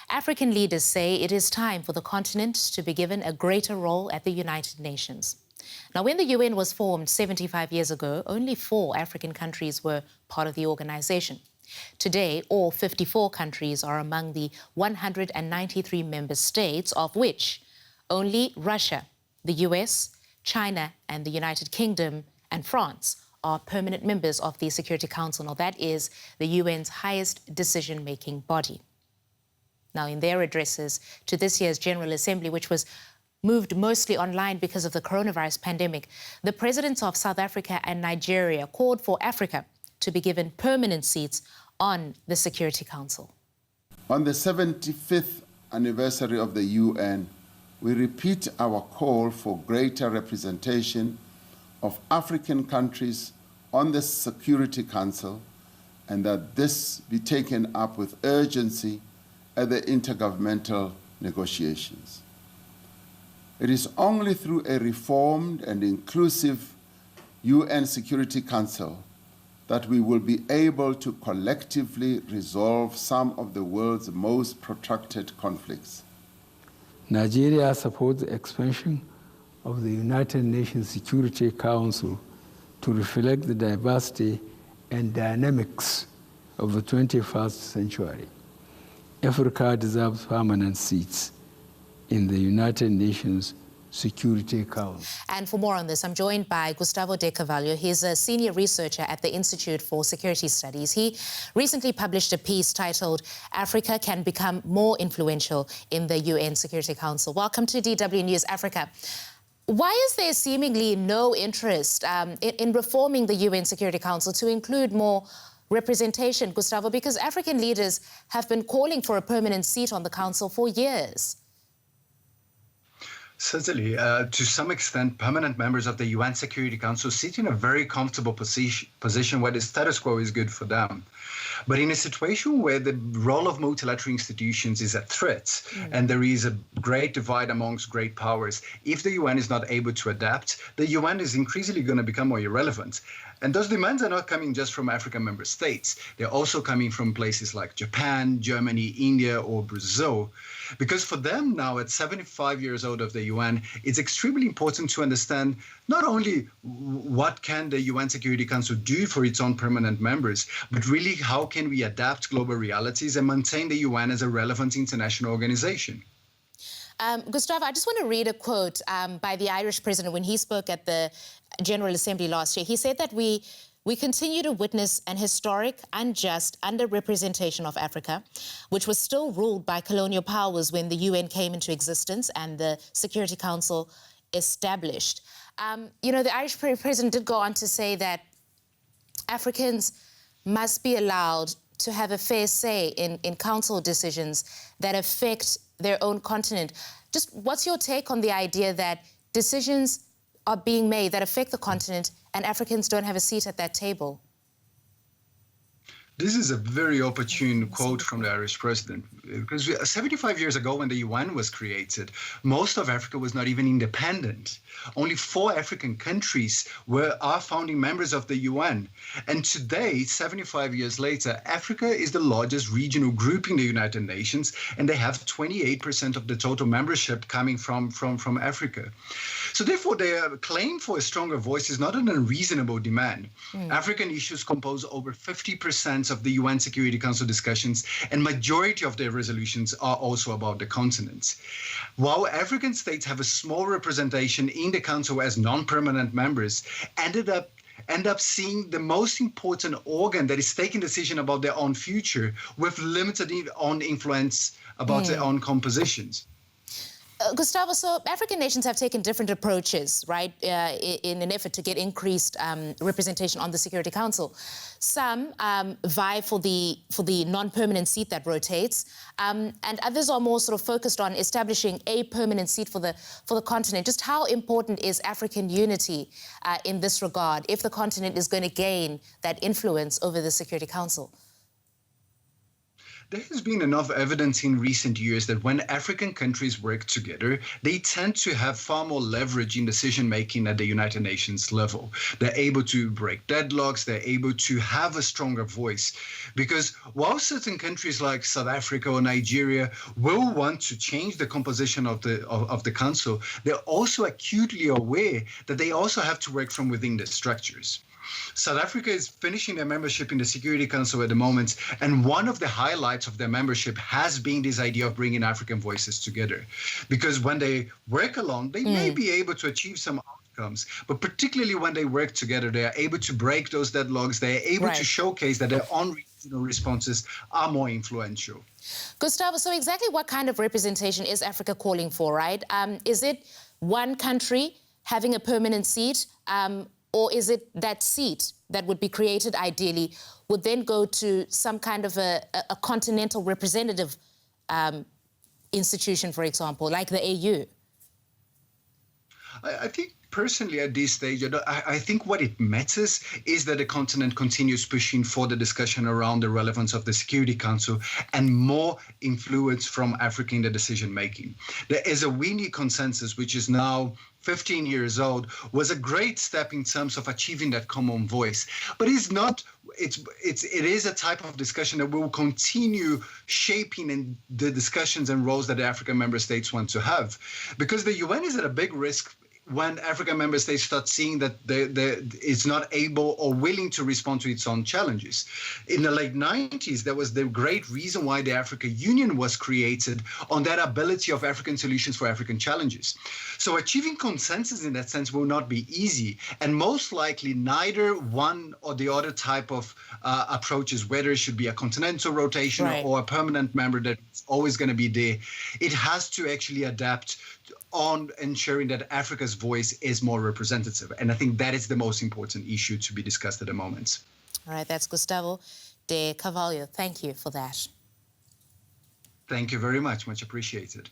African leaders say it is time for the continent to be given a greater role at the United Nations. Now, when the UN was formed 75 years ago, only 4 African countries were part of the organization. Today, all 54 countries are among the 193 member states, of which only Russia, the US, China, and the United Kingdom and France are permanent members of the Security Council. Now, that is the UN's highest decision-making body. Now, in their addresses to this year's General Assembly, which was moved mostly online because of the coronavirus pandemic, the presidents of South Africa and Nigeria called for Africa to be given permanent seats on the Security Council. On the 75th anniversary of the UN, we repeat our call for greater representation of African countries on the Security Council, and that this be taken up with urgency at the intergovernmental negotiations. It is only through a reformed and inclusive UN Security Council that we will be able to collectively resolve some of the world's most protracted conflicts. Nigeria supports the expansion of the United Nations Security Council to reflect the diversity and dynamics of the 21st century. Africa deserves permanent seats in the United Nations Security Council. And for more on this, I'm joined by Gustavo de Carvalho. He's a senior researcher at the Institute for Security Studies. He recently published a piece titled "Africa Can Become More Influential in the UN Security Council." Welcome to DW News Africa. Why is there seemingly no interest in reforming the UN Security Council to include more representation, Gustavo? Because African leaders have been calling for a permanent seat on the council for years. Certainly, to some extent, permanent members of the UN Security Council sit in a very comfortable position where the status quo is good for them. But in a situation where the role of multilateral institutions is at threat, and there is a great divide amongst great powers, if the UN is not able to adapt, the UN is increasingly going to become more irrelevant. And those demands are not coming just from African member states. They're also coming from places like Japan, Germany, India, or Brazil. Because for them now, at 75 years old of the UN, it's extremely important to understand not only what can the UN Security Council do for its own permanent members, but really how can we adapt global realities and maintain the UN as a relevant international organization. Gustavo, I just want to read a quote by the Irish president when he spoke at the General Assembly last year. He said that we continue to witness an historic, unjust underrepresentation of Africa, which was still ruled by colonial powers when the UN came into existence and the Security Council established. You know, the Irish president did go on to say that Africans must be allowed to have a fair say in council decisions that affect their own continent. Just what's your take on the idea that decisions are being made that affect the continent and Africans don't have a seat at that table? This is a very opportune quote from the Irish president, because 75 years ago when the UN was created, most of Africa was not even independent. Only 4 African countries are founding members of the UN. And today, 75 years later, Africa is the largest regional group in the United Nations, and they have 28% of the total membership coming from Africa. So therefore, their claim for a stronger voice is not an unreasonable demand. African issues compose over 50% of the UN Security Council discussions, and majority of their resolutions are also about the continent. While African states have a small representation in the Council as non-permanent members, end up seeing the most important organ that is taking decision about their own future with limited on influence about their own compositions. Gustavo, so African nations have taken different approaches, right, in an effort to get increased representation on the Security Council. Some vie for the non-permanent seat that rotates, and others are more sort of focused on establishing a permanent seat for the continent. Just how important is African unity in this regard if the continent is going to gain that influence over the Security Council? There has been enough evidence in recent years that when African countries work together, they tend to have far more leverage in decision-making at the United Nations level. They're able to break deadlocks, they're able to have a stronger voice. Because while certain countries like South Africa or Nigeria will want to change the composition of the council, they're also acutely aware that they also have to work from within the structures. South Africa is finishing their membership in the Security Council at the moment, and one of the highlights of their membership has been this idea of bringing African voices together. Because when they work along, they may be able to achieve some outcomes, but particularly when they work together, they are able to break those deadlocks, they are able to showcase that their own regional responses are more influential. Gustavo, so exactly what kind of representation is Africa calling for, right? Is it one country having a permanent seat, or is it that seat that would be created ideally would then go to some kind of a continental representative institution, for example, like the AU? I think personally at this stage, I think what it matters is that the continent continues pushing for the discussion around the relevance of the Security Council and more influence from Africa in the decision-making. There is a Windhoek consensus, which is now 15 years old, was a great step in terms of achieving that common voice. But it is a type of discussion that will continue shaping the discussions and roles that the African member states want to have. Because the UN is at a big risk when African member states start seeing that it's not able or willing to respond to its own challenges. In the late 90s, there was the great reason why the African Union was created, on that ability of African solutions for African challenges. So achieving consensus in that sense will not be easy. And most likely neither one or the other type of approaches, whether it should be a continental rotation or a permanent member that's always going to be there, it has to actually adapt on ensuring that Africa's voice is more representative. And I think that is the most important issue to be discussed at the moment. All right, that's Gustavo de Carvalho. Thank you for that. Thank you very much. Much appreciated.